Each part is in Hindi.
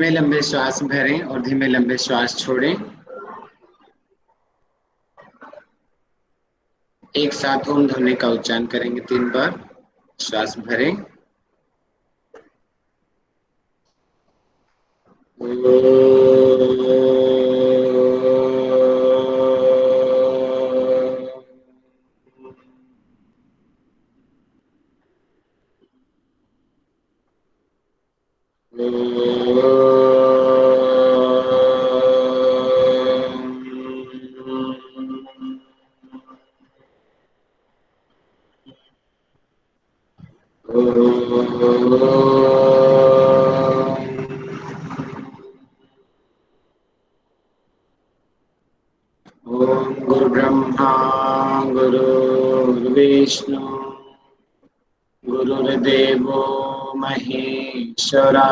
धीमे लंबे श्वास भरें और धीमे लंबे श्वास छोड़ें। एक साथ ओम ध्वनि का उच्चारण करेंगे 3 बार। श्वास भरें। ओम गुरु ब्रह्मा गुरुर्विष्णु गुरुर्देवो महेश्वरा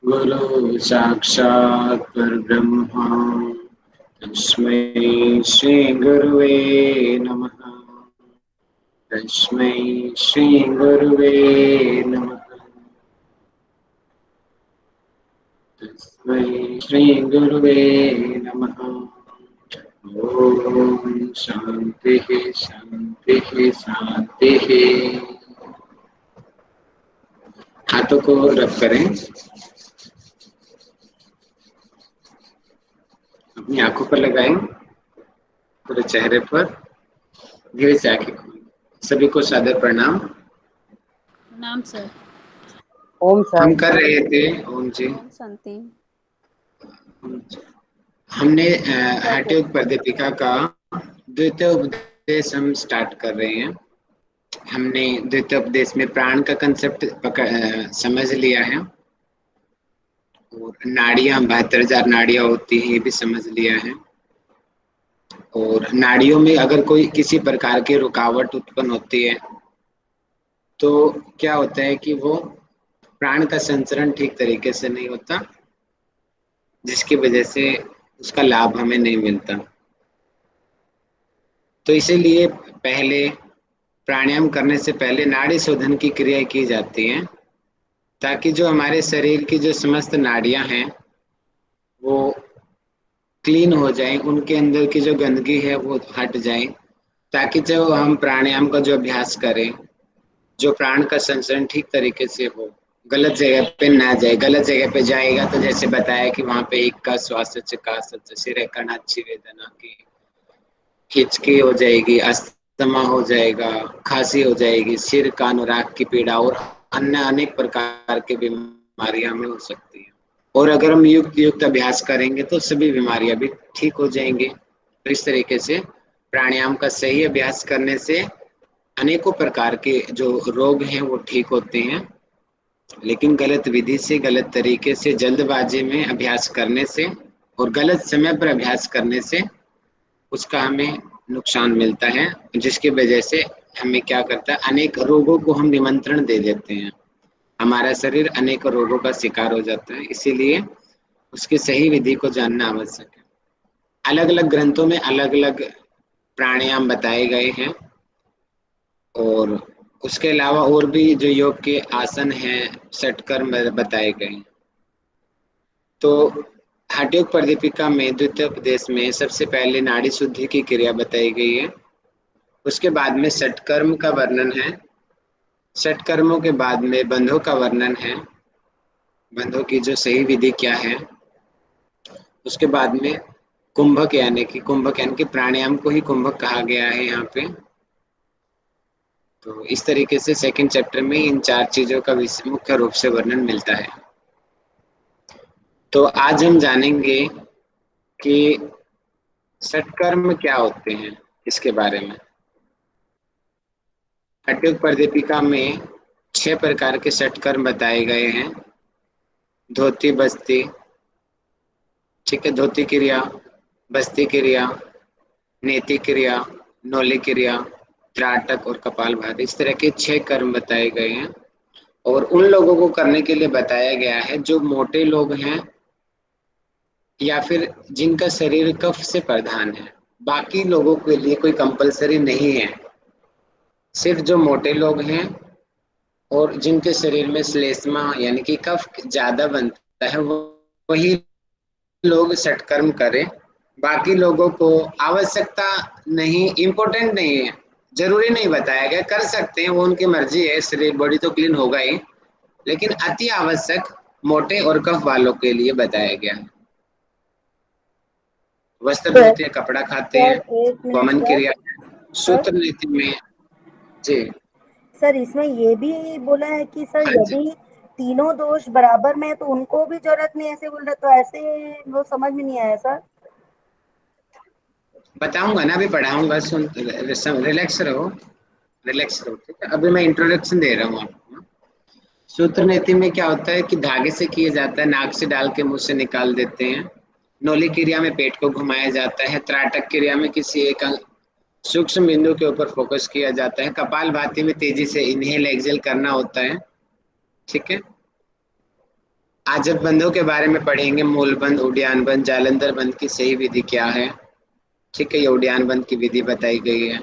गुरु साक्षात् परब्रह्मा तस्मै श्री गुरुवे नमः। तस्मै श्री गुरुवे नमः। तस्मै श्री गुरुवे नमः। ओम शांति शांति शांति। हाथों को रब करें। अपनी आंखों पर लगाएं, पूरे चेहरे पर। धीरे से आंखें खोलें। सभी को सादर प्रणाम। नाम सर। ओम सर। हम कर रहे थे ओम जी। ओम शांति। हमने हठयोग प्रदीपिका का द्वितीय उपदेश हम स्टार्ट कर रहे हैं। हमने द्वितीय उपदेश में प्राण का कंसेप्ट समझ लिया है और नाड़ियां 72,000 नाड़ियां होती हैं ये भी समझ लिया है। और नाड़ियों में अगर कोई किसी प्रकार की रुकावट उत्पन्न होती है तो क्या होता है कि वो प्राण का संचरण ठीक तरीके से नहीं होता, जिसकी वजह से उसका लाभ हमें नहीं मिलता। तो इसीलिए पहले प्राणायाम करने से पहले नाड़ी शोधन की क्रिया की जाती है, ताकि जो हमारे शरीर की जो समस्त नाड़ियां हैं वो क्लीन हो जाएं, उनके अंदर की जो गंदगी है वो हट जाए, ताकि जब हम प्राणायाम का जो अभ्यास करें, जो प्राण का संचरण ठीक तरीके से हो, गलत जगह पे ना जाए। गलत जगह पे जाएगा तो जैसे बताया कि वहां पे एक का श्वास का सिर कणाची वेदना की हिचकी हो जाएगी, अस्थमा हो जाएगा, खांसी हो जाएगी, सिर का अनुराग की पीड़ा और अन्य अनेक प्रकार की बीमारियां हमें हो सकती है। और अगर हम युक्त युक्त अभ्यास करेंगे तो सभी बीमारियां भी ठीक हो जाएंगी। तो इस तरीके से प्राणायाम का सही अभ्यास करने से अनेकों प्रकार के जो रोग हैं वो ठीक होते हैं, लेकिन गलत विधि से, गलत तरीके से, जल्दबाजी में अभ्यास करने से और गलत समय पर अभ्यास करने से उसका हमें नुकसान मिलता है, जिसकी वजह से हमें क्या करता है, अनेक रोगों को हम निमंत्रण दे देते हैं। हमारा शरीर अनेक रोगों का शिकार हो जाता है। इसीलिए उसकी सही विधि को जानना आवश्यक है। अलग अलग ग्रंथों में अलग अलग प्राणायाम बताए गए हैं और उसके अलावा और भी जो योग के आसन हैं, षटकर्म बताए गए हैं। तो हठयोग प्रदीपिका में द्वितीय उपदेश में सबसे पहले नाड़ी शुद्धि की क्रिया बताई गई है। उसके बाद में षटकर्म का वर्णन है। षटकर्मों के बाद में बंधों का वर्णन है, बंधों की जो सही विधि क्या है। उसके बाद में कुंभक यानी कि प्राणायाम को ही कुंभक कहा गया है यहाँ पे। तो इस तरीके से सेकंड चैप्टर में इन 4 चीजों का मुख्य रूप से वर्णन मिलता है। तो आज हम जानेंगे कि षटकर्म क्या होते हैं, इसके बारे में। हठयोग प्रदीपिका में 6 प्रकार के षटकर्म बताए गए हैं। धोती बस्ती, ठीक है, धोती क्रिया, बस्ती क्रिया, नेति क्रिया, नौली क्रिया, त्राटक और कपालभाति, इस तरह के 6 कर्म बताए गए हैं। और उन लोगों को करने के लिए बताया गया है जो मोटे लोग हैं या फिर जिनका शरीर कफ से प्रधान है। बाकी लोगों के लिए कोई कंपलसरी नहीं है। सिर्फ जो मोटे लोग हैं और जिनके शरीर में श्लेष्मा यानी कि कफ ज्यादा बनता है वो वही लोग षटकर्म करें। बाकी लोगों को आवश्यकता नहीं, इम्पोर्टेंट नहीं है, जरूरी नहीं बताया गया, कर सकते हैं, वो उनकी मर्जी है, शरीर बॉडी तो क्लीन होगा ही, लेकिन अति आवश्यक मोटे और कफ वालों के लिए बताया गया है। वस्त्र सर धोते हैं, कपड़ा खाते हैं, सर एक मिनट वमन सर। क्रिया सर सूत्र नीति में। जी सर इसमें ये भी बोला है कि सर हाँ जी, यदि तीनों दोष बराबर में है तो उनको भी जरूरत नहीं, ऐसे बोल रहे तो ऐसे वो समझ में नहीं आया सर। बताऊंगा ना, अभी पढ़ाऊंगा, सुन, रिलैक्स रहो, रिलैक्स रहो, ठीक है। अभी मैं इंट्रोडक्शन दे रहा हूँ आपको। सूत्र नीति में क्या होता है कि धागे से किया जाता है, नाक से डाल के मुंह से निकाल देते हैं। नौली क्रिया में पेट को घुमाया जाता है। त्राटक क्रिया में किसी एक सूक्ष्म बिंदु के ऊपर फोकस किया जाता है। कपाल भाती में तेजी से इनहेल एक्सेल करना होता है, ठीक है। आजब बंधों के बारे में पढ़ेंगे, मूल बंध, उड्डयन बंध, जालंधर बंध की सही विधि क्या है, ठीक है, ये उड्डयन बंध की विधि बताई गई है।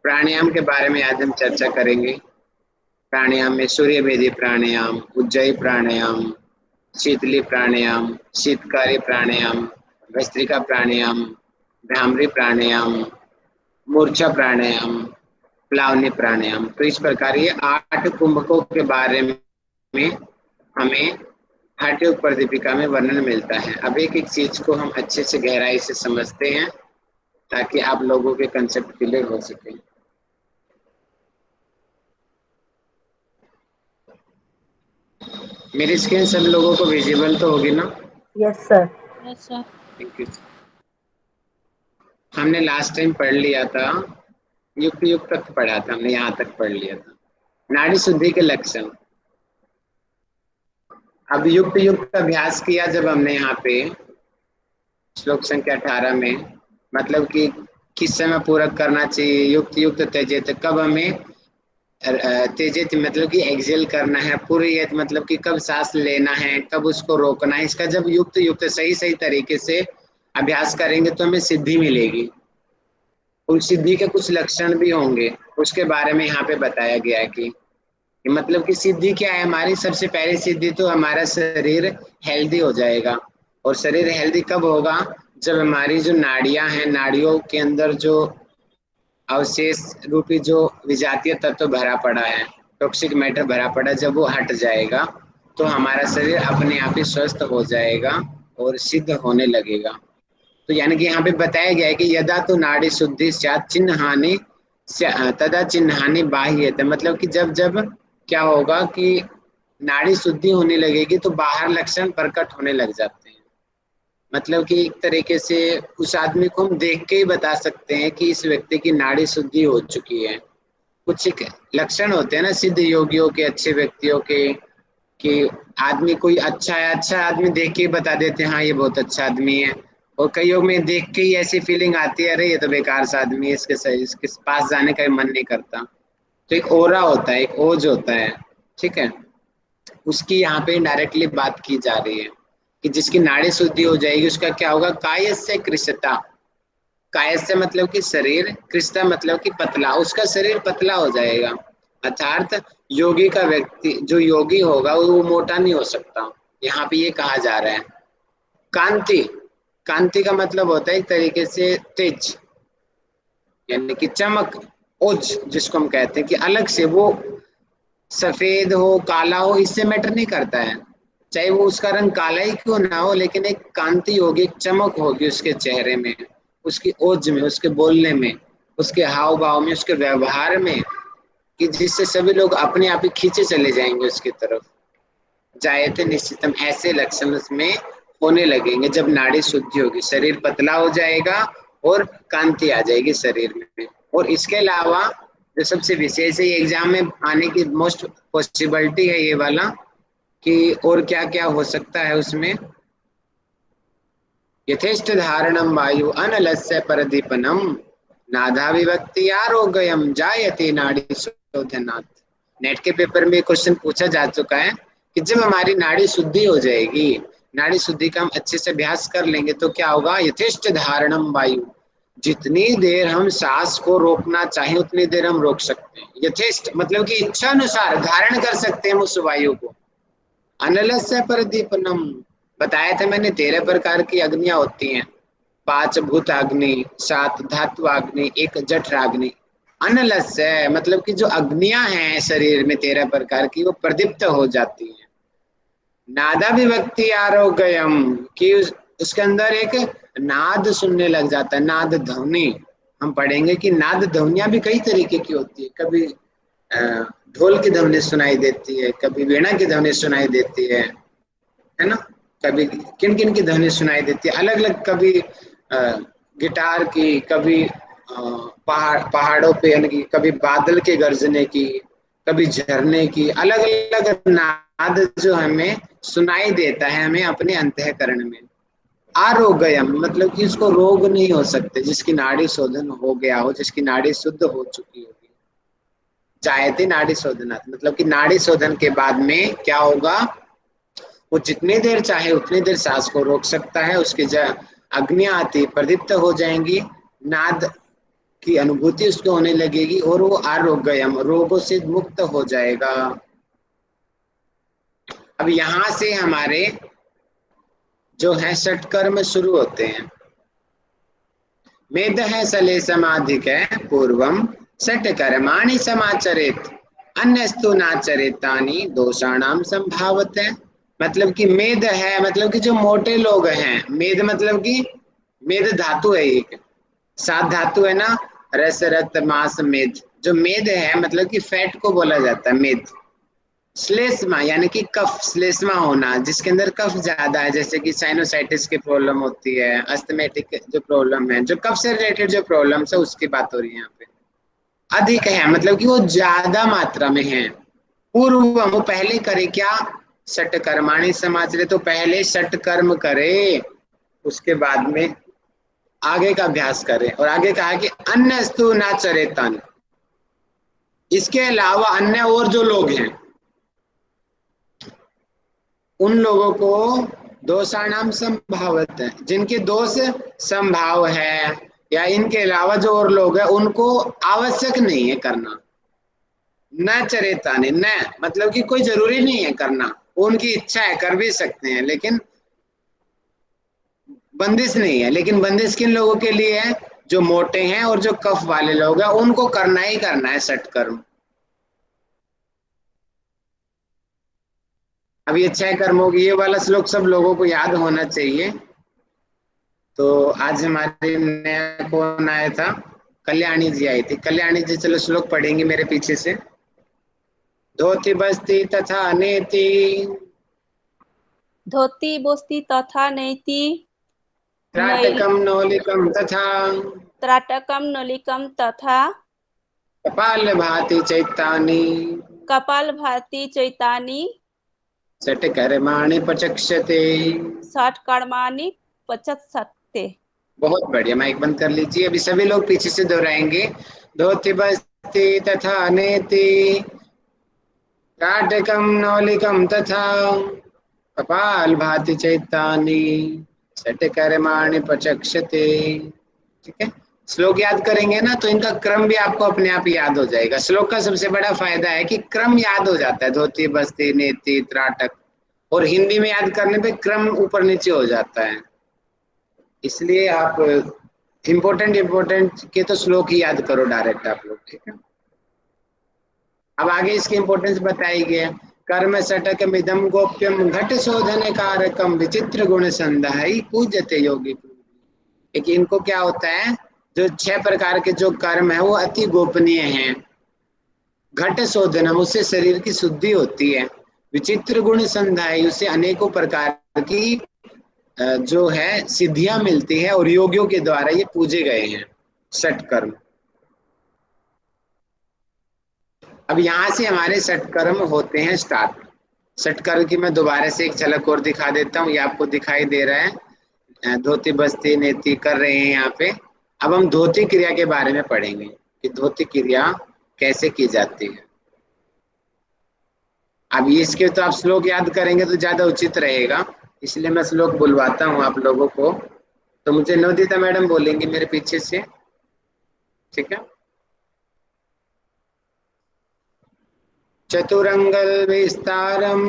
प्राणायाम के बारे में आज हम चर्चा करेंगे। प्राणायाम में सूर्य भेदी प्राणायाम, उज्जयी प्राणायाम, शीतली प्राणायाम, शीतकारी प्राणायाम, भस्त्रिका प्राणायाम, भ्रामरी प्राणायाम, मूर्छा प्राणायाम, प्लावनी प्राणायाम। तो इस प्रकार ये 8 कुंभकों के बारे में हमें हठ योग प्रदीपिका में वर्णन मिलता है। अब एक एक चीज को हम अच्छे से गहराई से समझते हैं ताकि आप लोगों के कंसेप्ट क्लियर हो सके। मेरी स्क्रीन सब लोगों को विजिबल तो होगी ना? Yes sir. Yes sir. Thank you. हमने लास्ट टाइम पढ़ लिया था, युक्त युक्त तक पढ़ा था हमने, यहाँ तक पढ़ लिया था नाड़ी शुद्धि के लक्षण। अब युक्त युक्त का अभ्यास किया जब हमने यहाँ पे श्लोक संख्या 18 में, मतलब कि किस समय पूरा करना चाहिए, युक्त युक्त त्यजेत, कब हमें त्यजेत मतलब कि एक्सेल करना है, पूरी मतलब कि कब सांस लेना है, कब उसको रोकना है। इसका जब युक्त युक्त सही सही तरीके से अभ्यास करेंगे तो हमें सिद्धि मिलेगी। उस सिद्धि के कुछ लक्षण भी होंगे, उसके बारे में यहाँ पे बताया गया है कि मतलब कि सिद्धि क्या है। हमारी सबसे पहली सिद्धि तो हमारा शरीर हेल्दी हो जाएगा। और शरीर हेल्दी कब होगा? जब हमारी जो नाड़ियां हैं, नाड़ियों के अंदर जो अवशेष रूपी जो विजातीय तत्व भरा पड़ा है, टॉक्सिक मैटर भरा पड़ा, जब वो हट जाएगा तो हमारा शरीर अपने आप ही स्वस्थ हो जाएगा और सिद्ध होने लगेगा। तो यानी कि यहाँ पे बताया गया है कि यदा तो नाड़ी शुद्धि स्यात् चिन्हानि तदा चिन्हानि बाह्यते, मतलब कि जब जब क्या होगा कि नाड़ी शुद्धि होने लगेगी तो बाहर लक्षण प्रकट होने लग जाते हैं। मतलब कि एक तरीके से उस आदमी को हम देख के ही बता सकते हैं कि इस व्यक्ति की नाड़ी शुद्धि हो चुकी है। कुछ एक लक्षण होते हैं ना सिद्ध योगियों के, अच्छे व्यक्तियों के, कि आदमी कोई अच्छा है, अच्छा आदमी देख के ही बता देते हैं हाँ ये बहुत अच्छा आदमी है। और कईयों में देख के ही ऐसी फीलिंग आती है अरे ये तो बेकार सा आदमी है, इसके सही, इसके पास जाने का मन नहीं करता। तो एक ओरा होता है, एक ओज होता है, ठीक है। उसकी यहाँ पे डायरेक्टली बात की जा रही है कि जिसकी नाड़ी शुद्धि हो जाएगी उसका क्या होगा? कायस्य कृशता, कायस्य मतलब कि शरीर, कृशता मतलब कि पतला, उसका शरीर पतला हो जाएगा। अर्थात योगी का व्यक्ति जो योगी होगा वो मोटा नहीं हो सकता, यहाँ पे ये कहा जा रहा है। कांति, कांति का मतलब होता है एक तरीके से तेज, यानी कि चमक, ओज जिसको हम कहते हैं कि अलग से वो सफेद हो काला हो इससे मैटर नहीं करता है, चाहे वो उसका रंग काला ही क्यों ना हो, लेकिन एक कांति होगी, एक चमक होगी उसके चेहरे में, उसकी ओज में, उसके बोलने में, उसके हाव भाव में, उसके व्यवहार में, कि जिससे सभी लोग अपने आप ही खींचे चले जाएंगे उसकी तरफ। जायते निश्चितम, ऐसे लक्षण उसमें होने लगेंगे जब नाड़ी शुद्धि होगी, शरीर पतला हो जाएगा और कांति आ जाएगी शरीर में। और इसके अलावा जो सबसे विशेष है, एग्जाम में आने की मोस्ट पॉसिबिलिटी है ये वाला, कि और क्या क्या हो सकता है उसमें, यथेष्ट धारणम वायु अनलस्य परदीपनम नाधा विभक्ति आरोग्यम जायते नाड़ी शोधनात्। नेट के पेपर में क्वेश्चन पूछा जा चुका है कि जब हमारी नाड़ी शुद्धि हो जाएगी, नाड़ी शुद्धि का हम अच्छे से अभ्यास कर लेंगे तो क्या होगा? यथेष्ट धारणम वायु, जितनी देर हम सांस को रोकना चाहें उतनी देर हम रोक सकते हैं, यथेष्ट मतलब कि इच्छा अनुसार धारण कर सकते हैं उस वायु को। अनलस्य प्रदीपनम, बताया था मैंने 13 प्रकार की अग्नियां होती हैं, 5 भूत अग्नि, 7 धातु अग्नि, 1 जठराग्नि। अनलस्य मतलब कि जो अग्नियां हैं शरीर में 13 प्रकार की, वो प्रदीप्त हो जाती हैं। नादा विभक्ति आरोग्यम, कि उसके अंदर एक नाद सुनने लग जाता है, नाद ध्वनि। हम पढ़ेंगे कि नाद ध्वनियां भी कई तरीके की होती है, कभी ढोल की ध्वनि सुनाई देती है, कभी वीणा की ध्वनि सुनाई देती है ना, कभी किन किन की ध्वनि सुनाई देती है अलग अलग, कभी गिटार की, कभी पहाड़ों पे यानी कि कभी बादल के गरजने की, कभी झरने की, अलग अलग नाद जो हमें सुनाई देता है हमें अपने अंतःकरण में। आरोग्यम मतलब कि उसको रोग नहीं हो सकते, जिसकी नाड़ी शोधन हो गया हो, जिसकी नाड़ी शुद्ध हो चुकी होगी। जायते नाड़ी शोधनात्, मतलब कि नाड़ी शोधन के बाद में क्या होगा, वो जितनी देर चाहे उतनी देर सांस को रोक सकता है, उसकी अग्नियां आती प्रदीप्त हो जाएंगी, नाद की अनुभूति उसको होने लगेगी, और वो आरोग्यम रोगों से मुक्त हो जाएगा। अब यहां से हमारे जो है षटकर्म शुरू होते हैं। मेद है सले समाधिक है पूर्वम षटकर्माणि समाचरेत अन्यस्तु नाचरेतानि दोषाणाम संभावत है। मतलब कि मेद है मतलब कि जो मोटे लोग हैं, मेद मतलब कि मेद धातु है, एक 7 धातु है ना, रस रक्त मांस मेद, जो मेद है मतलब कि फैट को बोला जाता है मेद। श्लेष्मा यानी कि कफ, श्लेष्मा होना, जिसके अंदर कफ ज्यादा है, जैसे कि साइनोसाइटिस की प्रॉब्लम होती है, अस्थमेटिक जो प्रॉब्लम है, जो कफ से रिलेटेड जो प्रॉब्लम्स है उसकी बात हो रही है यहाँ पे। अधिक है मतलब कि वो ज्यादा मात्रा में है। पूर्व वो पहले करे क्या, षटकर्माणि समाचरे, तो पहले षटकर्म करे, उसके बाद में आगे का अभ्यास करे। और आगे कहा कि अन्य स्तु ना चरेतन, इसके अलावा अन्य और जो लोग हैं उन लोगों को दोषाणाम संभावत है, जिनके दोष संभाव है, या इनके अलावा जो और लोग हैं उनको आवश्यक नहीं है करना। न चरेता ने, न मतलब कि कोई जरूरी नहीं है करना, उनकी इच्छा है कर भी सकते हैं, लेकिन बंदिश नहीं है। लेकिन बंदिश किन लोगों के लिए है, जो मोटे हैं और जो कफ वाले लोग हैं, उनको करना ही करना है षटकर्म। अब ये 6 कर्मों की ये वाला श्लोक सब लोगों को याद होना चाहिए। तो आज हमारे नया कौन आया था, कल्याणी जी आई थी। कल्याणी जी चलो श्लोक पढ़ेंगे मेरे पीछे से। धोती बस्ती तथा नेति, धोती बोस्ती तथा नैति, त्राटकम नौलिकम तथा, त्राटकम नलिकम तथा, कपाल भाति चैतानि, कपाल भाती चैतानि, षट्कर्माणि पचक्षते। षट कर्माणि पचक्षते। बहुत बढ़िया, माइक बंद कर लीजिए। अभी सभी लोग पीछे से दोहराएंगे। धोती बस्ती तथा नेति, त्राटकम नौलिकम तथा, कपाल भाति चैतानि, षट्कर्माणि पचक्षते। ठीक है, श्लोक याद करेंगे ना तो इनका क्रम भी आपको अपने आप याद हो जाएगा। श्लोक का सबसे बड़ा फायदा है कि क्रम याद हो जाता है, धोती बस्ती नेति त्राटक, और हिंदी में याद करने पे क्रम ऊपर नीचे हो जाता है। इसलिए आप इम्पोर्टेंट के तो श्लोक ही याद करो डायरेक्ट आप लोग, ठीक है। अब आगे इसकी इम्पोर्टेंस बताई गई। कर्म षटकम इदम गोप्यम घट शोधन कारकम विचित्र गुण संधाई पूज्यते योगी। एक इनको क्या होता है, जो 6 प्रकार के जो कर्म है वो अति गोपनीय हैं। घट शोधनम, उससे शरीर की शुद्धि होती है। विचित्र गुण संधाई, उससे अनेकों प्रकार की जो है सिद्धियां मिलती है, और योगियों के द्वारा ये पूजे गए हैं षटकर्म। अब यहाँ से हमारे षटकर्म होते हैं स्टार्ट। षटकर्म की मैं दोबारा से एक झलक और दिखा देता हूँ, ये आपको दिखाई दे रहा है। धोती बस्ती नेति कर रहे हैं यहाँ पे। अब हम धोती क्रिया के बारे में पढ़ेंगे कि धोती क्रिया कैसे की जाती है। अब इसके तो आप श्लोक याद करेंगे तो ज्यादा उचित रहेगा, इसलिए मैं श्लोक बुलवाता हूँ आप लोगों को। तो मुझे नवदीता मैडम बोलेंगे मेरे पीछे से, ठीक है। चतुरंगल विस्तारम,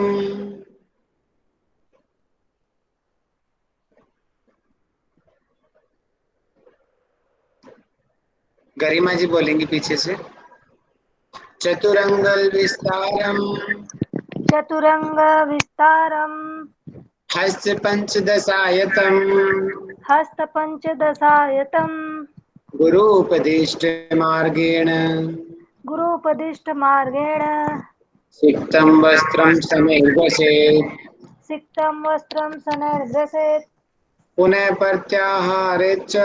गरिमा जी बोलेंगी पीछे से, चतुरंगल विस्तारम, चतुरंग विस्तारम, हस्त पंचदशायतम, हस्त पंचदशायतम, गुरुपदिष्ट मार्गेण, गुरुपदिष्ट मार्गेण, सिक्तं वस्त्रं सनिर्गसेत्, सिक्तं वस्त्रं सनर्गसेत्, पुनः प्रत्याहारे च,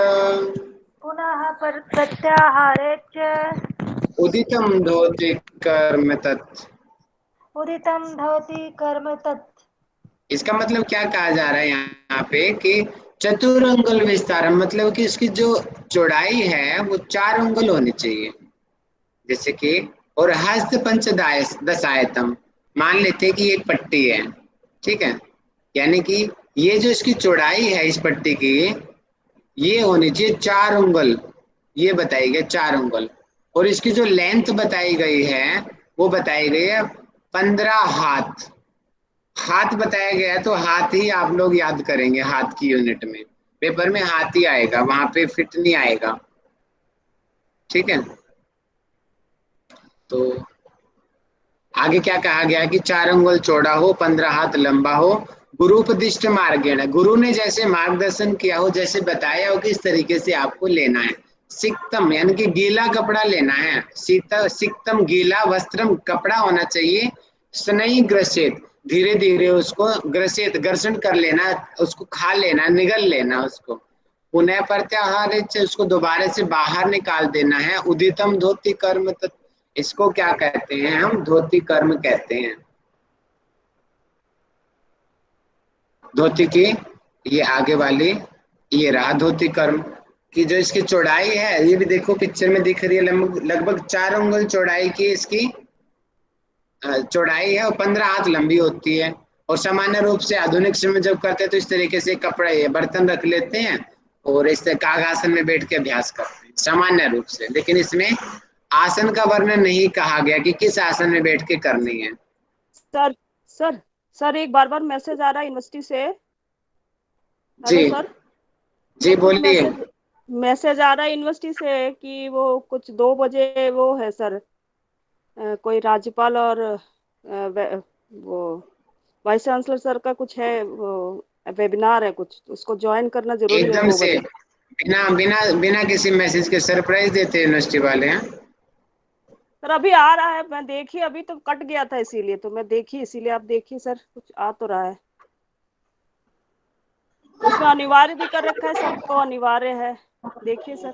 पुनः प्रत्याहारे च, उदितं धोति कर्म तत्। उदितं धौति कर्म तत्। इसका मतलब क्या कहा जा रहा है यहाँ पे कि चतुरंगल विस्तारम, मतलब कि इसकी जो चौड़ाई है वो 4 अंगुल होनी चाहिए, जैसे कि, और हस्त पंचदाय दशायतम, मान लेते हैं कि एक पट्टी है, ठीक है, यानी कि ये जो इसकी चौड़ाई है इस पट्टी की, ये होनी चाहिए 4 उंगल, ये बताई गई 4 उंगल, और इसकी जो लेंथ बताई गई है वो बताई गई है 15 हाथ। हाथ बताया गया है तो हाथ ही आप लोग याद करेंगे, हाथ की यूनिट में, पेपर में हाथ ही आएगा, वहां पे फिट नहीं आएगा, ठीक है। तो आगे क्या कहा गया कि 4 अंगुल चौड़ा हो, 15 हाथ लंबा हो, गुरुपदिष्ट मार्गेण, गुरु ने जैसे मार्गदर्शन किया हो, जैसे बताया हो कि इस तरीके से आपको लेना है। सिक्तम यानी कि गीला कपड़ा लेना है, सीता सिक्तम गीला, वस्त्रम कपड़ा होना चाहिए, स्नई ग्रसित, धीरे धीरे उसको ग्रसित घर्षण कर लेना, उसको खा लेना, निगल लेना उसको, पुनः प्रत्याहार, उसको दोबारा से बाहर निकाल देना है, उदितम धोती कर्म तत्, इसको क्या कहते हैं हम, धोती कर्म कहते हैं। धोती की ये आगे वाली, ये रहा धोती कर्म की, जो इसकी चौड़ाई है ये भी देखो पिक्चर में दिख रही है, लगभग 4 उंगल चौड़ाई की इसकी चौड़ाई है, और 15 हाथ लंबी होती है। और सामान्य रूप से आधुनिक समय जब करते हैं तो इस तरीके से कपड़ा ये बर्तन रख लेते हैं और इस कागासन में बैठ के अभ्यास करते हैं सामान्य रूप से, लेकिन इसमें आसन का वर्णन नहीं कहा गया कि किस आसन में बैठ के करनी है। सर सर सर एक बार बार मैसेज आ रहा है यूनिवर्सिटी से। जी हेलो सर, जी कुछ बोलिए। मैसेज आ रहा है यूनिवर्सिटी से कि वो कुछ 2 बजे वो है सर, कोई राज्यपाल और वो वाइस चांसलर सर का कुछ है, वो वेबिनार है कुछ, उसको ज्वाइन करना जरूरी है एकदम दो से बजे बिना बिना बिना किसी मैसेज के सरप्राइज देते हैं यूनिवर्सिटी वाले हैं। सर अभी आ रहा है, मैं देखी, अभी तो कट गया था इसीलिए, तो मैं देखी, इसीलिए आप देखिए सर, कुछ आ तो रहा है उसमें, अनिवार्य भी कर रखा है, सबको अनिवार्य है, देखिए सर।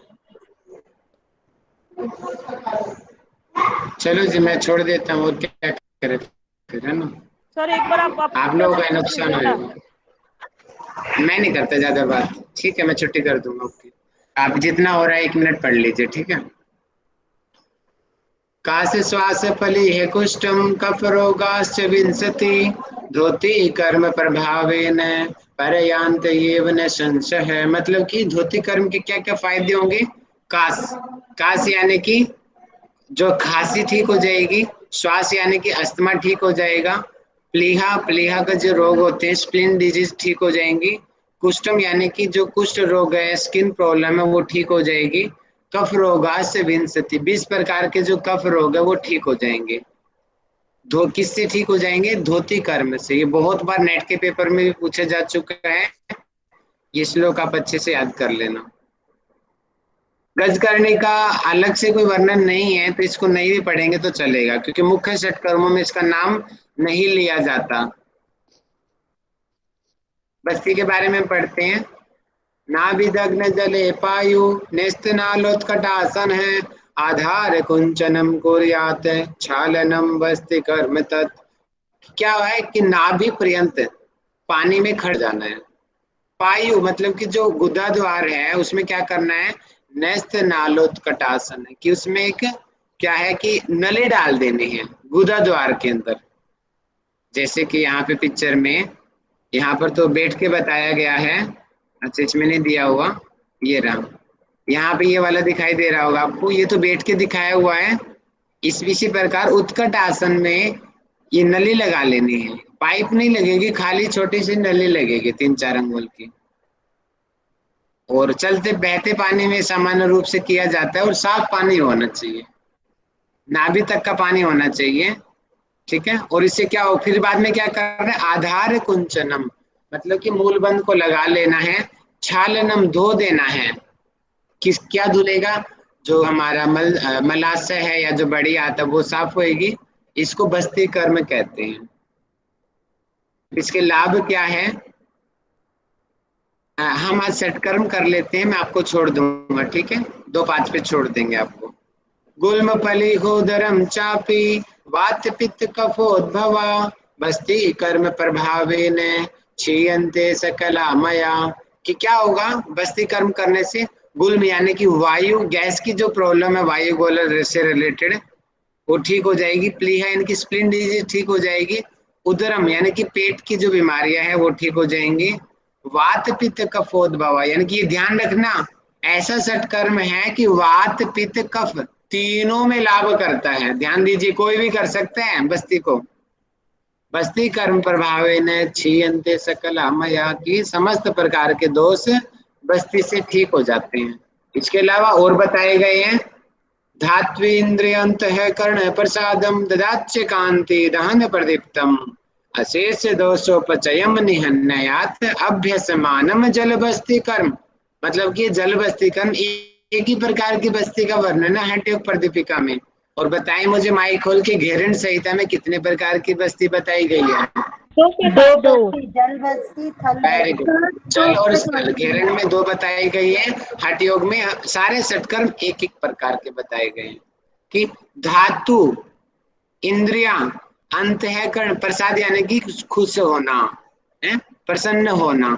चलो जी मैं छोड़ देता हूँ, और क्या करें फिर, है ना। सर एक बार आप आप अपने लोगों से का पूछ नुकसान लीजिए ना। होगा, मैं नहीं करता ज्यादा बात, ठीक है, मैं छुट्टी कर दूंगा, ओके। आप जितना हो रहा है 1 मिनट पढ़ लीजिए, ठीक है। कास्य श्वास फली है कुष्ठम, कफ रोगाश्च विंशति, धोती कर्म प्रभावेन परयांत येव न संशय है, मतलब कि धोती कर्म के क्या क्या फायदे होंगे। कास, कास यानी कि जो खांसी ठीक हो जाएगी, श्वास यानी कि अस्थमा ठीक हो जाएगा, प्लीहा, प्लीहा का जो रोग होते हैं स्प्लिन डिजीज ठीक हो जाएंगी, कुष्ठम यानी कि जो कुष्ठ रोग है, स्किन प्रॉब्लम है वो ठीक हो जाएगी, कफ रोगा से विंशति, 20 प्रकार के जो कफ रोग है वो ठीक हो जाएंगे। किससे ठीक हो जाएंगे, धोती कर्म से, ये बहुत बार नेट के पेपर में भी पूछा जा चुका है, ये श्लोक आप अच्छे से याद कर लेना। गज करने का अलग से कोई वर्णन नहीं है तो इसको नहीं भी पढ़ेंगे तो चलेगा, क्योंकि मुख्य षट कर्मों में इसका नाम नहीं लिया जाता। बस्ती के बारे में पढ़ते हैं, नाभिदग्न जले पायु, नेस्तनालोत्कटासन है, आधार कुंचनम कुर्यात, छालनम बस्ति कर्म तत्, क्या है कि नाभि पर्यंत पानी में खड़ जाना है। पायु मतलब कि जो गुदा द्वार है उसमें क्या करना है, नेस्त नालोत्कटासन है कि उसमें एक क्या है कि नले डाल देने हैं गुदा द्वार के अंदर, जैसे कि यहाँ पे पिक्चर में यहाँ पर तो बैठ के बताया गया है, अच्छा इसमें नहीं दिया हुआ, ये रहा, यहाँ पे ये वाला दिखाई दे रहा होगा आपको, ये तो बैठ के दिखाया हुआ है। इसी प्रकार उत्कट आसन में ये नली लगा लेनी है, पाइप नहीं लगेगी, खाली छोटी सी नली लगेगी 3-4 अंगुल की। और चलते बहते पानी में सामान्य रूप से किया जाता है, और साफ पानी होना चाहिए, नाभि तक का पानी होना चाहिए, ठीक है। और इससे क्या हो, फिर बाद में क्या करना है, आधार कुंचनम, मतलब कि मूलबंध को लगा लेना है, छालनम धो देना है। किस क्या धुलेगा, जो हमारा मलाशय है या जो बड़ी आता है वो साफ होएगी, इसको बस्ती कर्म कहते हैं। इसके लाभ क्या है, हम आज सटकर्म कर लेते हैं, मैं आपको छोड़ दूंगा, ठीक है, 2-5 पे छोड़ देंगे आपको। गुल्म फली होदरम चापी वात पित्त कफोद्भवा बस्ती कर्म प्रभावेन क्षीयन्ते सकला मया। कि क्या होगा बस्ती कर्म करने से, गुल्म यानी कि वायु गैस की जो प्रॉब्लम है वायु गोलर से रिलेटेड, वो ठीक हो जाएगी। प्लीहा यानी कि स्प्लीन डिजीज ठीक हो जाएगी। उदरम यानी कि पेट की जो बीमारियां हैं वो ठीक हो जाएंगी। वात पित्त कफोद्भवा यानी कि ये ध्यान रखना, ऐसा सटकर्म है कि वात पित्त कफ तीनों में लाभ करता है, ध्यान दीजिए, कोई भी कर सकते हैं बस्ती को। बस्ती कर्म प्रभावेन क्षीयन्ते सकल मया, की समस्त प्रकार के दोष बस्ती से ठीक हो जाते हैं। इसके अलावा और बताए गए हैं, धात्वीन्द्रियन्तःकरण प्रसादम ददाच्च कांति दहन प्रदीप्तम अशेष दोषोपचयम निहन्यात् अभ्यसमानम जल बस्ती कर्म। मतलब कि जल बस्ती कर्म एक ही प्रकार की बस्ती का वर्णन है हठयोग प्रदीपिका में। और बताएं मुझे माइक खोल के घेरण संहिता में कितने प्रकार की बस्ती बताई गई है? दो बस्ती, जल बस्ती, थल वेरी गुड। बस्ती। जल और घेरण में 2 बताई गई है, हठ योग में सारे सटकर्म एक एक प्रकार के बताए गए हैं। कि धातु, इंद्रिया, अंतःकरण, प्रसाद यानी कि खुश होना है, प्रसन्न होना।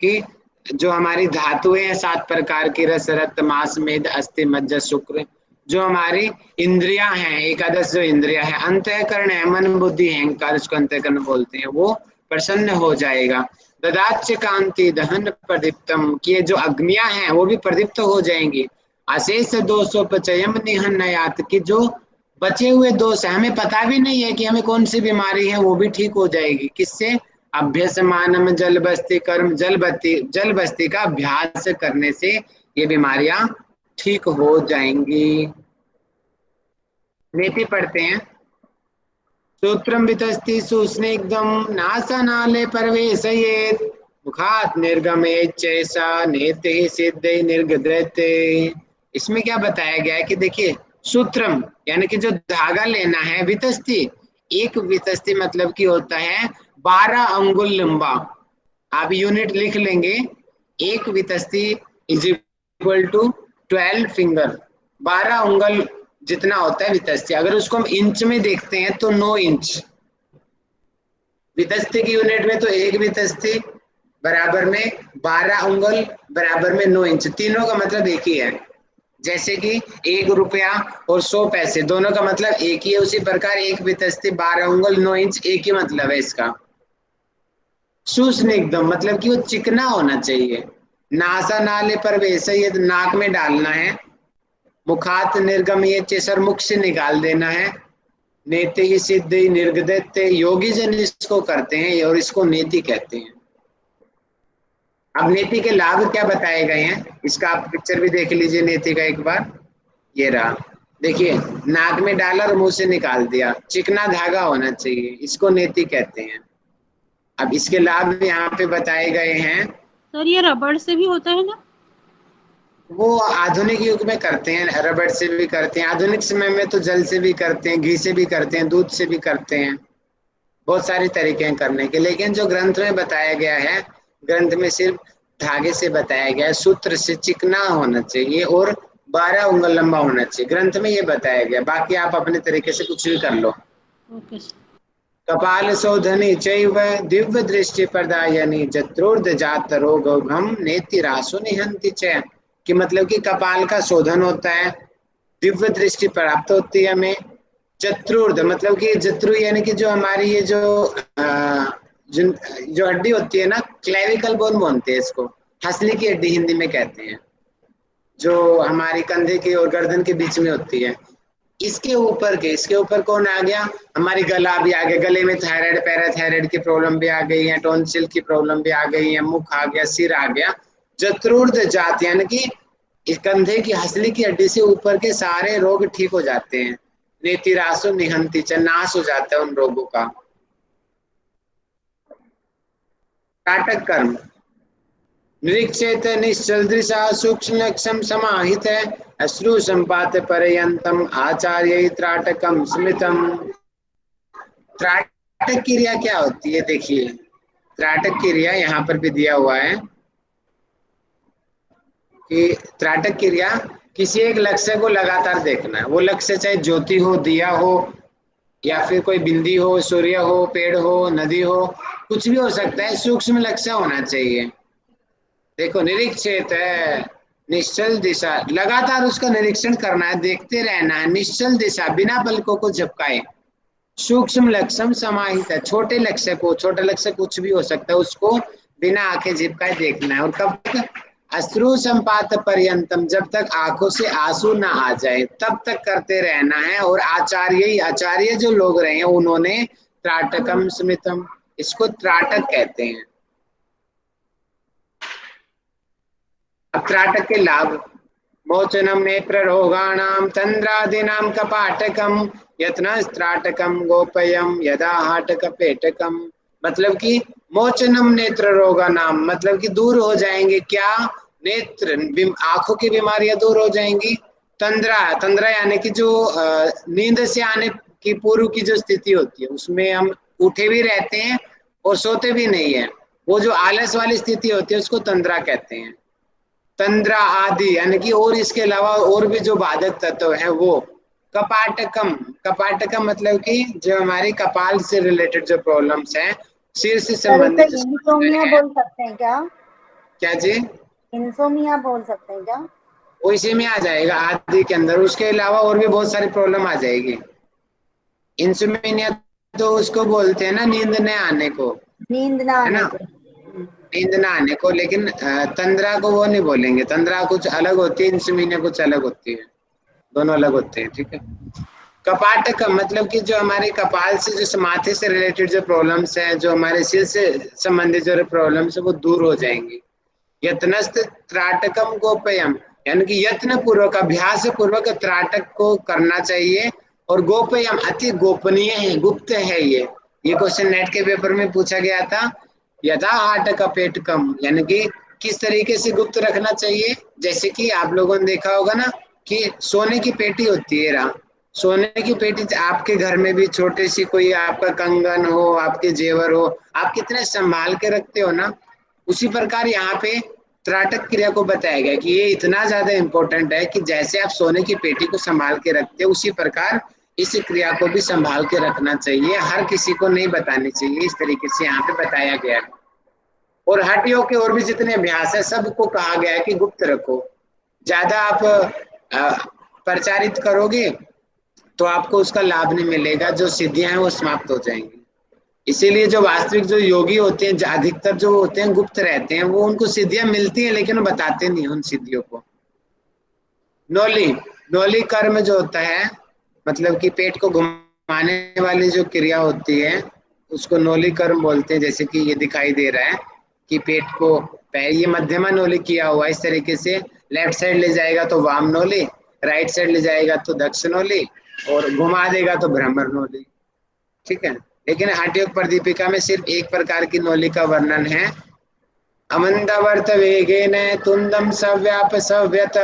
कि जो हमारी धातुएं हैं 7 प्रकार की, रस रक्त मांस मेद अस्थि मज्जा शुक्र। जो हमारी इंद्रियां हैं, एकादश जो इंद्रिया है, अंतःकरण है, मन बुद्धि अहंकार, उसको अंतःकरण बोलते हैं, वो प्रसन्न हो जाएगा। ददाच्च कांति दहन प्रदीप्तम, कि जो अग्नियां हैं वो भी प्रदीप्त हो जाएंगी। अशेष दोषोपचयम निहन्यात्, की जो बचे हुए दोष है, हमें पता भी नहीं है कि हमें कौन सी बीमारी है, वो भी ठीक हो जाएगी। किससे? अभ्यसमानम जल बस्ती कर्म, जल बस्ती का अभ्यास करने से ये बीमारियां ठीक हो जाएंगी। नीति पढ़ते हैं। सूत्रम वितस्ति सुस्निग्धम नासनाले प्रवेशयेत् मुखात् निर्गमेत् चैसा नेते सिद्धे निर्गदते। इसमें क्या बताया गया है कि देखिए, सूत्रम यानी कि जो धागा लेना है, वितस्ति, एक वितस्ति मतलब कि होता है 12 अंगुल लंबा। आप यूनिट लिख लेंगे, एक वितस्ति इज इक्वल टू 12 फिंगर, 12 उंगल जितना होता है वितस्ती। अगर उसको हम इंच में देखते हैं तो 9 इंच वितस्ती की यूनिट में, तो एक वितस्ती बराबर में 12 उंगल बराबर में 9 इंच, तीनों का मतलब एक ही है। जैसे कि 1 रुपया और 100 पैसे दोनों का मतलब एक ही है, उसी प्रकार एक वितस्ती 12 उंगल 9 इंच एक ही मतलब है इसका। सुस्निग्धम मतलब कि वो चिकना होना चाहिए। नासा नाले पर वैसे ये नाक में डालना है। मुखात निर्गम ये चेसर मुख से निकाल देना है। नेति ही सिद्धि निर्गदत्ते, योगी जन इसको करते हैं और इसको नेति कहते हैं। अब नेति के लाभ क्या बताए गए हैं, इसका आप पिक्चर भी देख लीजिए नेति का एक बार। ये रहा, देखिए, नाक में डाला और मुंह से निकाल दिया, चिकना धागा होना चाहिए, इसको नेति कहते हैं। अब इसके लाभ यहाँ पे बताए गए हैं। सर ये रबड़ से भी होता है ना? वो आधुनिक युग में करते हैं, रबड़ से भी करते हैं, आधुनिक समय में तो जल से भी करते हैं, घी से भी करते हैं, दूध से भी करते हैं, बहुत सारे तरीके हैं करने के। लेकिन जो ग्रंथ में बताया गया है, ग्रंथ में सिर्फ धागे से बताया गया है, सूत्र से चिकना होना चाहिए और 12 उंगल लंबा होना चाहिए, ग्रंथ में ये बताया गया। बाकी आप अपने तरीके से कुछ भी कर लो। Okay sir. कपाल शोधनी चैव दिव्य दृष्टि प्रदायनी जत्रोर्ध जात रोगम नेति रासु निहंति च। कि मतलब कि कपाल का शोधन होता है, दिव्य दृष्टि प्राप्त होती है हमें। जत्रुर्ध मतलब कि जत्रु यानी कि जो हमारी ये जो हड्डी होती है ना, क्लेविकल बोन बोलते हैं इसको, हंसली की हड्डी हिंदी में कहते हैं, जो हमारी कंधे की और गर्दन के बीच में होती है। इसके ऊपर कौन आ गया, हमारी गला भी आ गया, गले में थायराइड पैराथायराइड की प्रॉब्लम भी आ गई है, टॉन्सिल की प्रॉब्लम भी आ गई है, मुख आ गया, सिर आ गया। चतुर्थ जात यानी कि इस कंधे की हंसली की हड्डी से ऊपर के सारे रोग ठीक हो जाते हैं। नेतिरासु निहंती च, नाश हो जाता है उन रोगों का। काटक कर्म निरीक्षेत निश्चल दृशा सूक्ष्म लक्षम समाहित है अश्रु संपात पर्यंतम आचार्य त्राटकम स्मृतम। त्राटक क्रिया क्या होती है, देखिए त्राटक क्रिया यहाँ पर भी दिया हुआ है कि त्राटक क्रिया किसी एक लक्ष्य को लगातार देखना है। वो लक्ष्य चाहे ज्योति हो, दिया हो, या फिर कोई बिंदी हो, सूर्य हो, पेड़ हो, नदी हो, कुछ भी हो सकता है, सूक्ष्म लक्ष्य होना चाहिए। देखो निरीक्षित है निश्चल दिशा, लगातार उसका निरीक्षण करना है, देखते रहना है। निश्चल दिशा बिना पलकों को झपकाए। सूक्ष्म लक्ष्य समाहित है, छोटे लक्ष्य को, छोटा लक्ष्य कुछ भी हो सकता है, उसको बिना आंखें झपकाए देखना है। और कब तक, अश्रु संपात पर्यंतम, जब तक आंखों से आंसू ना आ जाए तब तक करते रहना है। और आचार्य जो लोग रहे हैं उन्होंने त्राटकम स्मृतम, इसको त्राटक कहते हैं। अब त्राटक के लाभ, मोचनम नेत्र रोगाणाम तंद्रादीनाम कपाटकम यत्नस्त्राटकम गोपयम यदा हाटक पेटकम। मतलब कि मोचनम नेत्र रोगाणाम, मतलब कि दूर हो जाएंगे क्या, नेत्र आंखों की बीमारियां दूर हो जाएंगी। तंद्रा यानी कि जो नींद से आने की पूर्व की जो स्थिति होती है, उसमें हम उठे भी रहते हैं और सोते भी नहीं है, वो जो आलस वाली स्थिति होती है उसको तंद्रा कहते हैं। तंद्रा आदि यानी कि और इसके अलावा और भी जो बाधक तत्व है वो। कपाटकम मतलब कि जो हमारी कपाल से रिलेटेड जो प्रॉब्लम्स हैं, सिर से संबंधित जो इंसोमिया है। बोल सकते हैं क्या? क्या जी? इंसोमिया बोल सकते हैं क्या? वो इसी में आ जाएगा आदि के अंदर। उसके अलावा और भी बहुत सारी प्रॉब्लम आ जाएगी। इंसोमिया तो उसको बोलते हैं ना, नींद न आने को, नींद ना है आने ना, को। नींद ना आने को। लेकिन तंद्रा को वो नहीं बोलेंगे, तंद्रा कुछ अलग होती है, इंसोमिनिया कुछ अलग होती है, दोनों अलग होते हैं, ठीक है। कपाटक मतलब कि जो हमारे कपाल से, जो माथे से रिलेटेड जो प्रॉब्लम्स हैं, जो हमारे सिर से संबंधित जो प्रॉब्लम्स है वो दूर हो जाएंगी। यत्नस्त त्राटकम गोपयम, यानी कि यत्न पूर्वक, अभ्यास पूर्वक त्राटक को करना चाहिए। और गोपयम अति गोपनीय है, गुप्त है। ये क्वेश्चन नेट के पेपर में पूछा गया था। यथा हाटक पेटकम, यानी कि किस तरीके से गुप्त रखना चाहिए। जैसे कि आप लोगों ने देखा होगा ना कि सोने की पेटी होती है, सोने की पेटी, आपके घर में भी छोटी सी कोई आपका कंगन हो, आपके जेवर हो, आप कितने संभाल के रखते हो ना, उसी प्रकार यहाँ पे त्राटक क्रिया को बताया गया कि ये इतना ज्यादा इंपॉर्टेंट है कि जैसे आप सोने की पेटी को संभाल के रखते हो, उसी प्रकार इस क्रिया को भी संभाल के रखना चाहिए। हर किसी को नहीं बतानी चाहिए, इस तरीके से यहाँ पे बताया गया है। और हड्डियों के और भी जितने अभ्यास है सबको कहा गया है कि गुप्त रखो। ज्यादा आप प्रचारित करोगे तो आपको उसका लाभ नहीं मिलेगा, जो सिद्धियां हैं वो समाप्त हो जाएंगी। इसीलिए जो वास्तविक जो योगी होते हैं, अधिकतर जो होते हैं गुप्त रहते हैं, वो उनको सिद्धियां मिलती हैं लेकिन वो बताते नहीं उन सिद्धियों को। नौली कर्म जो होता है, मतलब कि पेट को घुमाने वाली जो क्रिया होती है उसको नौली कर्म बोलते हैं। जैसे कि ये दिखाई दे रहा है कि पेट को, ये मध्यमा नौली किया हुआ, इस तरीके से लेफ्ट साइड ले जाएगा तो वाम नौली, राइट साइड ले जाएगा तो दक्ष नौली, और घुमा देगा तो भ्रमर नौली, ठीक है। लेकिन हठयोग प्रदीपिका में सिर्फ एक प्रकार की नौली का वर्णन है। अमंदवर्त वेगेन तुंदम सव्याप सव्यत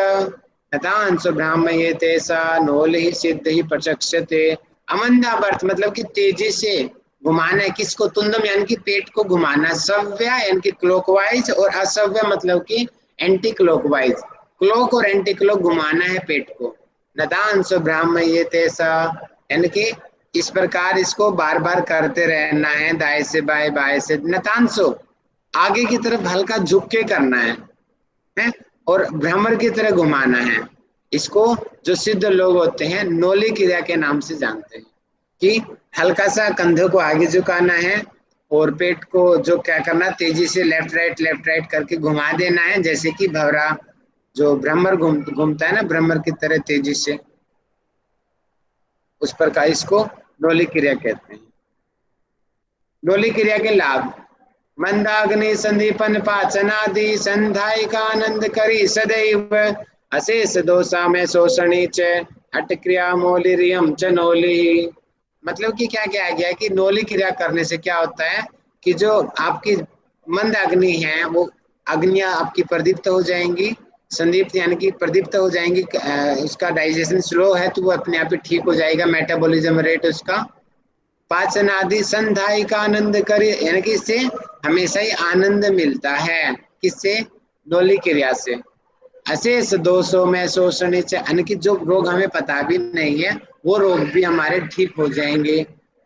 हतांशु ब्राह्मयेते सा नौलि सिद्ध ही प्रचक्षते। अमंदावर्त मतलब कि तेजी से घुमाना है, किसको, तुंदम यानी कि पेट को घुमाना, सव्य यानी कि क्लॉकवाइज, और असव्य मतलब कि एंटी क्लॉकवाइज। क्लॉक और एंटी क्लॉक घुमाना है पेट को। नतांशु ब्राह्मयेते सा यानी कि इस प्रकार इसको बार बार करते रहना है, दाएं से बाएं, बाएं से नतांशु, आगे की तरफ हल्का झुक के करना है, और भ्रमर की तरह घुमाना है। इसको जो सिद्ध लोग होते हैं नौली क्रिया के नाम से जानते हैं कि हल्का सा कंधे को आगे झुकाना है, और पेट को जो क्या करना, तेजी से लेफ्ट राइट करके घुमा देना है, जैसे कि भंवरा जो भ्रमर घूमता है ना, भ्रमर की तरह तेजी से, उस प्रकार इसको डोली क्रिया कहते हैं। डोली क्रिया के लाभ: मंदाग्नि संदीपन पाचनादि संधायिका आनंद करी सदैव अशेष दोषा में शोषणी च हट क्रिया मोलिरियम च नोली। मतलब कि क्या क्या गया कि नोली क्रिया करने से क्या होता है कि जो आपकी मंद अग्नि है वो अग्नियां आपकी प्रदीप्त हो जाएंगी, संदीप्त यानी कि प्रदीप्त हो जाएंगी, उसका डाइजेशन स्लो है तो वो अपने आप ही ठीक हो जाएगा, मेटाबॉलिज्म रेट उसका। पाचन आदि संधाई का आनंद करे, यानी कि इससे हमेशा ही आनंद मिलता है, किससे? डोली क्रिया से। अशेष दोषों में शोषण, यानी कि जो रोग हमें पता भी नहीं है वो रोग भी हमारे ठीक हो जाएंगे।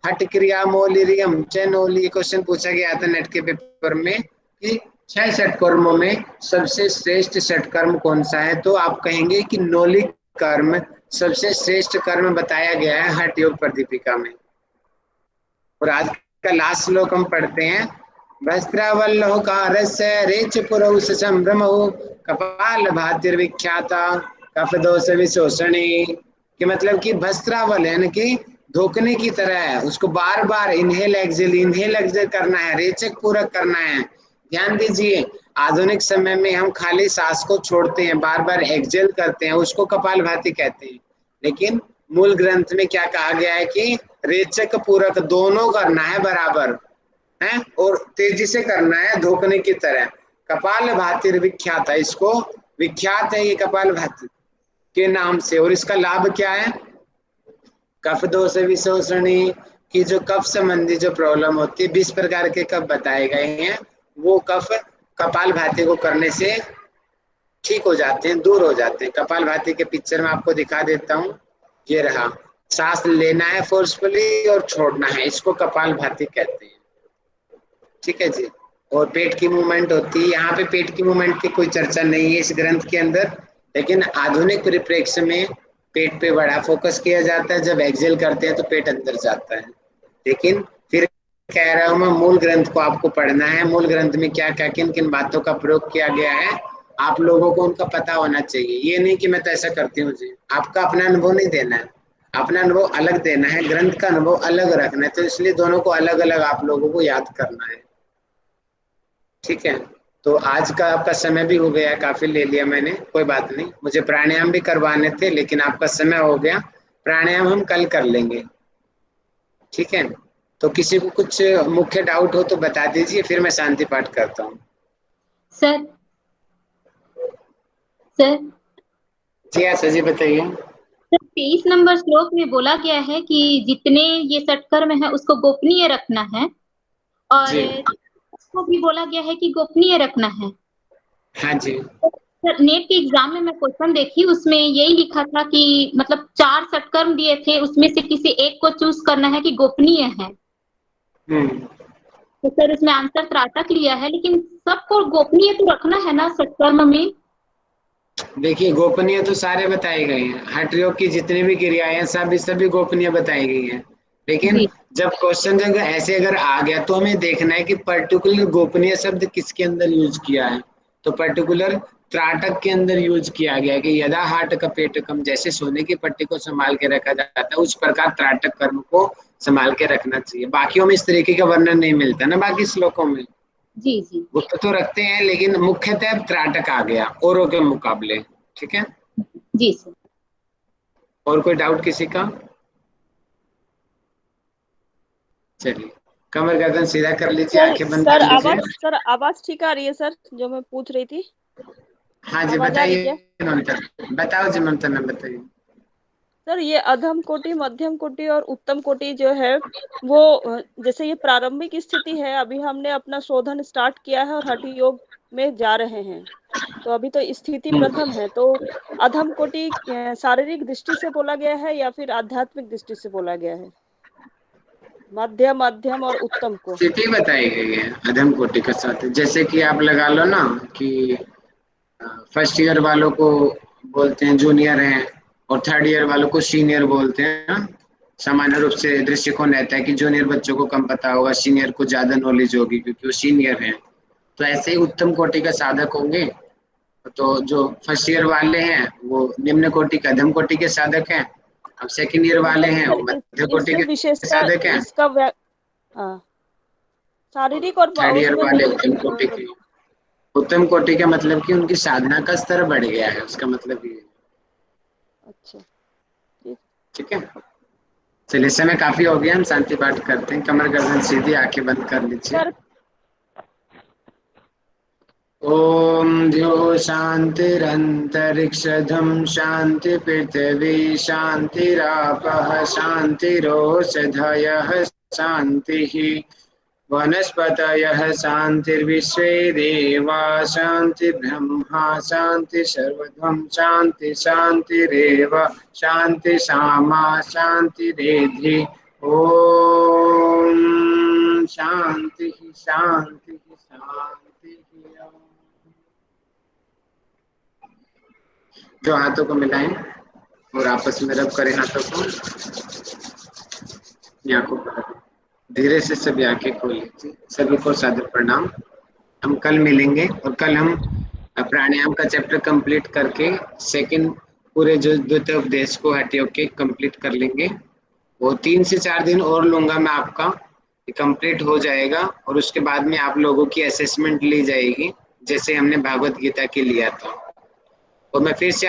हट क्रिया मोलिरियम चेनोली, क्वेश्चन पूछा गया था नेट के पेपर में कि 6 षटकर्मों में सबसे श्रेष्ठ षटकर्म कौन सा है, तो आप कहेंगे कि नोलिक कर्म सबसे श्रेष्ठ कर्म बताया गया है हठ योग प्रदीपिका में। और आज का लास्ट श्लोक हम पढ़ते हैं, वस्त्रावल्लोकारस्य रेच पुरौ संभ्रमौ कपाल भातिर्विख्याता कफ दोष विशोषणी। कि मतलब कि वस्त्रावल यानी कि धोखने की तरह है, उसको बार बार इनहेल एक्सेल करना है, रेचक पूरक करना है। ध्यान दीजिए, आधुनिक समय में हम खाली सांस को छोड़ते हैं, बार बार एक्सेल करते हैं, उसको कपाल भाति कहते हैं। लेकिन मूल ग्रंथ में क्या कहा गया है कि रेचक पूरक दोनों करना है बराबर है, और तेजी से करना है धोखने की तरह। कपाल भाति विख्यात है, इसको विख्यात है ये कपाल भाति के नाम से। और इसका लाभ क्या है? कफ दोष विशोषणी की जो कफ संबंधी जो प्रॉब्लम होती है, 20 प्रकार के कफ बताए गए हैं, वो कफ कपाल भाति को करने से ठीक हो जाते हैं, दूर हो जाते हैं। कपाल भाति के पिक्चर में आपको दिखा देता हूँ, ये रहा। सांस लेना है फोर्सफुली और छोड़ना है, इसको कपाल भाति कहते हैं। ठीक है जी। और पेट की मूवमेंट होती है, यहाँ पे पेट की मूवमेंट की कोई चर्चा नहीं है इस ग्रंथ के अंदर, लेकिन आधुनिक परिप्रेक्ष्य में पेट पे बड़ा फोकस किया जाता है। जब एक्सेल करते हैं तो पेट अंदर जाता है। लेकिन फिर कह रहा हूं मैं, मूल ग्रंथ को आपको पढ़ना है, मूल ग्रंथ में क्या क्या किन किन बातों का प्रयोग किया गया है आप लोगों को उनका पता होना चाहिए। ये नहीं कि मैं तो ऐसा करती हूँ जी, आपका अपना अनुभव नहीं देना है, अपना अनुभव अलग देना है, ग्रंथ का अनुभव अलग रखना है, तो इसलिए दोनों को अलग अलग आप लोगों को याद करना है। ठीक है, तो आज का आपका समय भी हो गया, काफी ले लिया मैंने, कोई बात नहीं। मुझे प्राणायाम भी करवाने थे लेकिन आपका समय हो गया, प्राणायाम हम कल कर लेंगे। ठीक है, तो किसी को कुछ मुख्य डाउट हो तो बता दीजिए, फिर मैं शांति पाठ करता हूँ। सर सर जी हाँ सर जी, बताइए। 23 नंबर श्लोक में बोला गया है कि जितने ये षटकर्म है उसको गोपनीय रखना है, और उसको भी बोला गया है कि गोपनीय रखना है। हाँ जी। सर नेट के एग्जाम में मैं क्वेश्चन देखी, उसमें यही लिखा था कि मतलब 4 षटकर्म दिए थे, उसमें से किसी एक को चूज करना है कि गोपनीय है। तो सर इसमें आंसर त्राटक लिया है, लेकिन सबको गोपनीय तो रखना है ना षटकर्म में। देखिए, गोपनीय तो सारे बताए गए हैं, हठ योग की जितनी भी क्रियाएं हैं सभी गोपनीय बताई गई हैं। लेकिन जब क्वेश्चन जब ऐसे अगर आ गया तो हमें देखना है कि पर्टिकुलर गोपनीय शब्द किसके अंदर यूज किया है। तो पर्टिकुलर त्राटक के अंदर यूज किया गया है कि यदा हाट कपेटकम, जैसे सोने की पट्टी को संभाल के रखा जाता है उस प्रकार त्राटक कर्म को संभाल के रखना चाहिए। बाकियों में इस तरीके का वर्णन नहीं मिलता ना बाकी श्लोकों में। जी जी, गुप्त तो रखते हैं लेकिन मुख्यतः त्राटक आ गया औरों के मुकाबले। ठीक है जी सर। और कोई डाउट किसी का? चलिए, कमर गर्दन सीधा कर लीजिए, आंखें बंद कर लीजिए। सर आवाज ठीक आ रही है सर, जो मैं पूछ रही थी? हाँ जी आवाज आ रही बताइए ममता, बताओ जी ममता नाम बताइए। सर ये अधम कोटि, मध्यम कोटि और उत्तम कोटि जो है वो जैसे ये प्रारंभिक स्थिति है, अभी हमने अपना शोधन स्टार्ट किया है और हठ योग में जा रहे हैं, तो अभी तो स्थिति प्रथम है। तो अधम कोटि शारीरिक दृष्टि से बोला गया है या फिर आध्यात्मिक दृष्टि से बोला गया है? मध्यम, मध्यम और उत्तम को स्थिति बताई गई है अधम कोटि के साथ। जैसे कि आप लगा लो ना कि फर्स्ट ईयर वालों को बोलते हैं जूनियर हैं और थर्ड ईयर वालों को सीनियर बोलते हैं ना। सामान्य रूप से दृष्टिकोण रहता है कि जूनियर बच्चों को कम पता होगा, सीनियर को ज्यादा नॉलेज होगी क्योंकि वो सीनियर हैं। तो ऐसे ही उत्तम कोटि का साधक होंगे, तो जो फर्स्ट ईयर वाले हैं वो निम्न कोटि का अधम कोटि के साधक हैं, अब सेकंड ईयर वाले हैं वो मध्य कोटि इसमें के विशेषता साधक हैं, इसका शारीरिक और थर्ड ईयर उसमें वाले उत्तम कोटि के। उत्तम कोटि का मतलब कि उनकी साधना का स्तर बढ़ गया है, उसका मतलब ये। अच्छा ठीक है, चलिए समय काफी हो गया, हम शांति पाठ करते हैं। कमर गर्दन सीधी, आंखें बंद कर लीजिए। सर ओम द्यो शांतिरंतरिक्षधम शांति पृथ्वी शांतिरापः शांतिरोषधयः शांतिः वनस्पतयः शांतिर्विश्वे देवा शांति ब्रह्मा शांति सर्वधम शांति शांतिरेव शांति सामा शांतिरेधि। ओम शांति शांति शांति। जो हाथों को मिलाएं और आपस में रब करें हाथों को, आंखों पर धीरे से सभी आंखें खोल लीजिए। सभी को सादर प्रणाम। हम कल मिलेंगे और कल हम प्राणायाम का चैप्टर कंप्लीट करके सेकंड पूरे जो द्वितीय उपदेश को हटियो के कंप्लीट कर लेंगे। वो 3 से 4 दिन और लूंगा मैं, आपका कंप्लीट हो जाएगा और उसके बाद में आप लोगों की असेसमेंट ली जाएगी जैसे हमने भागवत गीता की लिया था। और मैं फिर से